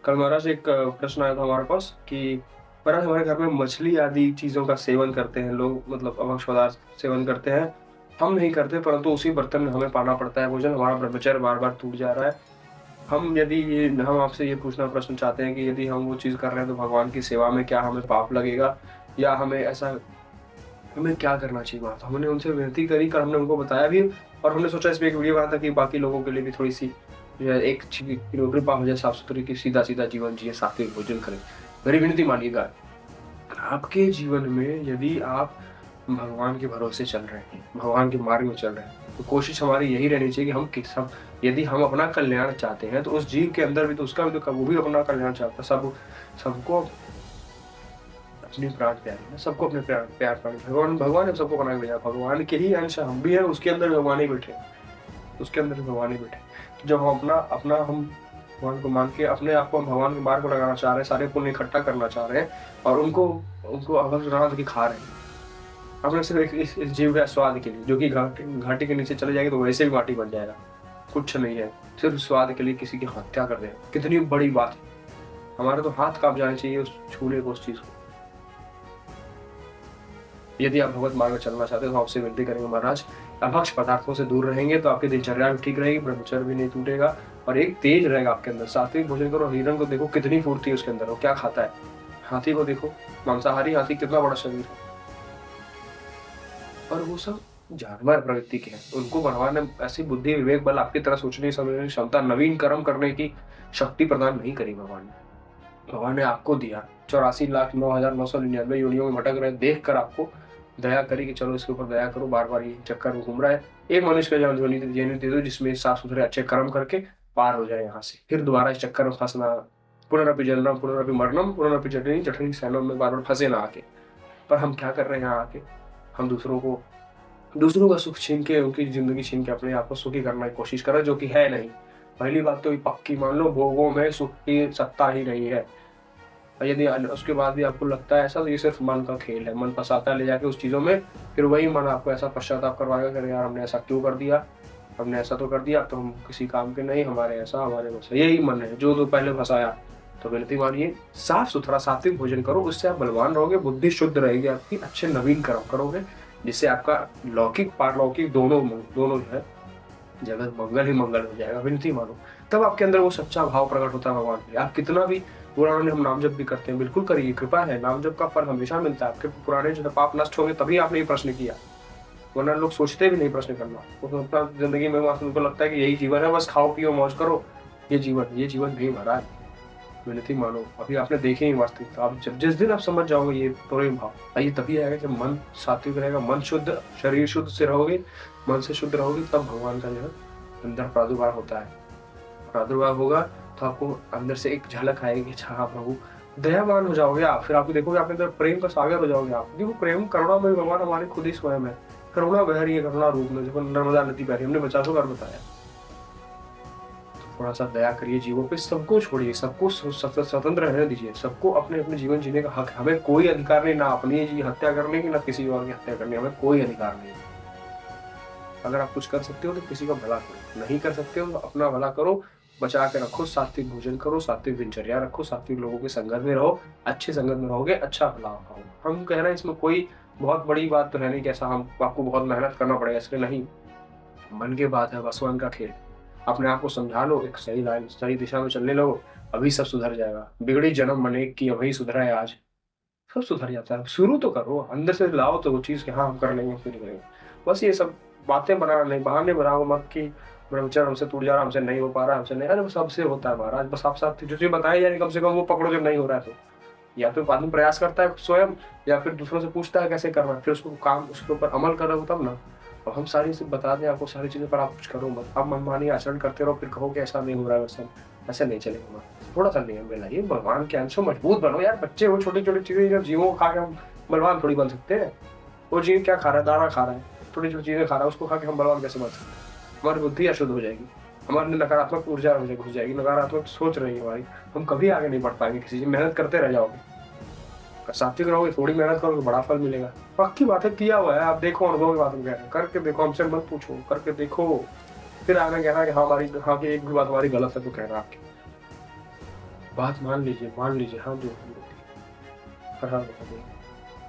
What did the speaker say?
कल महाराज एक प्रश्न आया था हमारे पास कि महाराज हमारे घर में मछली आदि चीज़ों का सेवन करते हैं लोग, मतलब अभक्ष्य पदार्थ सेवन करते हैं। हम नहीं करते, परंतु उसी बर्तन में हमें पाना पड़ता है भोजन। हमारा ब्रह्मचर्य बार-बार टूट जा रहा है। हम आपसे ये पूछना प्रश्न चाहते हैं कि यदि हम वो चीज़ कर रहे हैं तो भगवान की सेवा में क्या हमें पाप लगेगा? या हमें क्या करना चाहिए वहाँ? तो हमने उनसे विनती करी, कल हमने उनको बताया भी, और हमने सोचा इसमें एक वीडियो बनाया ताकि बाकी लोगों के लिए भी थोड़ी-सी जो है एक ची कृपा हो जाए, साफ-सुथरी की सीधा-सीधा जीवन जिए, सात्विक भोजन करें। मेरी विनती मानिएगा, आपके जीवन में यदि आप भगवान के भरोसे चल रहे हैं, भगवान के मार्ग में चल रहे हैं, तो कोशिश हमारी यही रहनी चाहिए कि हम किस हम यदि हम अपना कल्याण चाहते हैं, तो उस जीव के अंदर भी तो उसका भी तो वो भी अपना कल्याण चाहता है। सबको अपने प्राण प्यारे हैं, सबको अपने प्यार प्राण भगवान ने सबको बना के भेजा। भगवान के ही अंश हम भी हैं, उसके अंदर भी भगवान ही बैठे हैं, उसके अंदर भी भगवान ही बैठे हैं। तो जब हम अपना अपना हम भगवान को मान के अपने आप को हम भगवान के मार्ग पर लगाना चाह रहे हैं, सारे पुण्य इकट्ठा करना चाह रहे हैं और उनको उनको अभक्त रात के खा रहे हैं। अपने सिर्फ एक इस जीव का स्वाद के लिए, जो कि घाटी के नीचे चले जाएगी तो वैसे भी माटी बन जाएगा। कुछ नहीं है, सिर्फ स्वाद के लिए किसी की हत्या कर दें, कितनी बड़ी बात है। हमारे तो हाथ काँप जाने चाहिए उस छूने को, उस चीज़ को। यदि आप भगवत मार्ग में चलना चाहते हैं तो आपसे विनती करेंगे महाराज, अभक्ष्य पदार्थों से दूर रहेंगे तो आपकी दिनचर्या भी ठीक रहेगी, ब्रह्मचर्य भी नहीं टूटेगा और एक तेज रहेगा आपके अंदर। सात्विक भोजन करो। हिरण को देखो कितनी फुर्ती है उसके अंदर, वो क्या खाता है। हाथी को देखो, मांसाहारी हाथी, कितना बड़ा शरीर है, और वो सब जानवर प्रवृत्ति के हैं। उनको भगवान ने ऐसी बुद्धि विवेक बल आपकी तरह सोचने समझने की क्षमता, नवीन कर्म करने की शक्ति प्रदान नहीं करी भगवान ने। भगवान ने आपको दिया 84,09,999 योनियों में भटक रहे, देख कर आपको दया करी कि चलो इसके ऊपर दया करो, बार बार ये चक्कर में घूम रहा है। एक मनुष्य का जन्म जीने दे दो जिसमें साफ सुथरे अच्छे कर्म करके पार हो जाए यहाँ से, फिर दोबारा इस चक्कर में फंसना। पुनरपि जन्म पुनरपि मरणम पुनरपि जठनी जठनी सैनम में बार बार फंसे ना आके। पर हम क्या कर रहे हैं यहाँ आके, हम दूसरों का सुख छीन के, उनकी जिंदगी छीन के अपने आप को सुखी करने की कोशिश कर रहे हैं, जो कि है नहीं। पहली बात तो ये पक्की मान लो, भोगों में सुख की सत्ता ही नहीं है। और यदि उसके बाद भी आपको लगता है ऐसा, तो ये सिर्फ मन का खेल है। मन फंसाता है ले जाके उस चीज़ों में, फिर वही मन आपको ऐसा पश्चाताप करवाएगा कि यार हमने ऐसा क्यों कर दिया, हमने ऐसा तो कर दिया, तो हम किसी काम के नहीं, हमारे ऐसा हमारे वैसा। यही मन है जो तो पहले फंसाया। तो विनती मानिए, साफ सुथरा सात्विक भोजन करो, उससे आप बलवान रहोगे, बुद्धि शुद्ध रहेगी आपकी, अच्छे नवीन कर्म करोगे, जिससे आपका लौकिक पारलौकिक दोनों दोनों जो है जगत मंगल ही मंगल हो जाएगा। विनती मानो, तब आपके अंदर वो सच्चा भाव प्रकट होता है भगवान के लिए। आप कितना भी पुराने हम नाम जप भी करते हैं, बिल्कुल करिए, कृपा है, नाम जप का फल हमेशा मिलता है। आपके पुराने जो है पाप नष्ट होंगे तभी आपने ये प्रश्न किया, वरना लोग सोचते भी नहीं प्रश्न करना। वो अपना जिंदगी में उनको लगता है कि यही जीवन है, बस खाओ पियो मौज करो, ये जीवन नहीं महाराज। विनती मानो, अभी आपने देखे ही वास्तविकता। आप जिस दिन आप समझ जाओगे ये प्रेम भाव, ये तभी आएगा जब मन सात्विक रहेगा, मन शुद्ध, शरीर शुद्ध से रहोगे, मन से शुद्ध रहोगे, तब भगवान का जो है अंदर प्रादुर्भाव होता है। प्रादुर्भाव होगा तो आपको अंदर से एक झलक आएगी, अच्छा हाँ प्रभु, दयावान हो जाओगे आप। फिर आपको देखोगे आपके अंदर प्रेम का सागर हो जाओगे आप। देखो प्रेम करुणा में भगवान हमारे खुद ही स्वयं है। करुणा बह रही है, करुणा रूप में, जब नर्मदा नदी बह रही है, हमने 50 बार बताया। थोड़ा सा दया करिए जीवों पे, सबको छोड़िए, सबको स्वतंत्र रहने दीजिए, सबको अपने अपने जीवन जीने का हक है। हमें कोई अधिकार नहीं, ना अपनी हत्या करने की, ना किसी और की हत्या करने, हमें कोई अधिकार नहीं। अगर आप कुछ कर सकते हो तो किसी का भला करो, नहीं कर सकते हो तो अपना भला करो, बचा के रखो, सात्विक भोजन करो, सात्विक दिनचर्या रखो, सात्विक लोगों के संगत में रहो, अच्छे संगत में रहोगे, अच्छा भला होगा। हम कह रहे हैं इसमें कोई बहुत बड़ी बात तो है नहीं कि ऐसा हम आपको बहुत मेहनत करना पड़ेगा, इसलिए नहीं। मन की बात है, बसवन का खेल। अपने आप को समझा लो, एक सही लाइन सही दिशा में चलने लगो, अभी सब सुधर जाएगा। बिगड़ी जन्म मने की अभी सुधरा है आज, सब सुधर जाता है। शुरू तो करो, अंदर से लाओ तो वो चीज़ कि हाँ हम कर लेंगे, फिर करेंगे। बस ये सब बातें बनाना नहीं, बहाने बनाओ मत कि ब्रह्मचर्य हमसे टूट जा रहा, हमसे नहीं हो पा रहा, हमसे नहीं। अरे सबसे होता है महाराज, बस आप साथ जो चीज़ बताई जाए कम से कम वो पकड़ो जब नहीं हो रहा है तो। या तो आदमी प्रयास करता है स्वयं, या फिर दूसरों से पूछता है कैसे करना है, फिर उसको काम उसके ऊपर अमल कर रहे हो तब ना। और हम सारी चीज़ बता दें आपको, सारी चीज़ें, पर आप कुछ करो मत। आप मनमानी आचरण करते रहो, फिर कहो कि ऐसा नहीं हो रहा है, वैसा ऐसे नहीं चलेगा। थोड़ा सा नियम में लाइए, भगवान के अंश मजबूत बनो यार। बच्चे वो छोटी छोटी चीजें, जब जीवों को खा के हम बलवान थोड़ी बन सकते हैं। वो जीव क्या खा रहा है, दाना खा रहा है, छोटी छोटी चीजें खा रहा है, उसको खा के हम बलवान कैसे बन सकते हैं? हमारी बुद्धि अशुद्ध हो जाएगी, हमारे नकारात्मक ऊर्जा घुस जाएगी, नकारात्मक सोच रही है हमारी, हम कभी आगे नहीं बढ़ पाएंगे किसी चीज। मेहनत करते रह जाओगे, सात्विक रहोगे, थोड़ी मेहनत करोगे, बड़ा फल मिलेगा। पक्की बात है, किया हुआ है, आप देखो, अनुभव की बात हम कह रहे हैं। करके देखो, हमसे मत पूछो, करके देखो, फिर आगे कहना कि हाँ हमारी, हाँ की एक भी बात हमारी गलत है तो कहना आपकी। बात मान लीजिए, हाँ जो हर हर महादेव।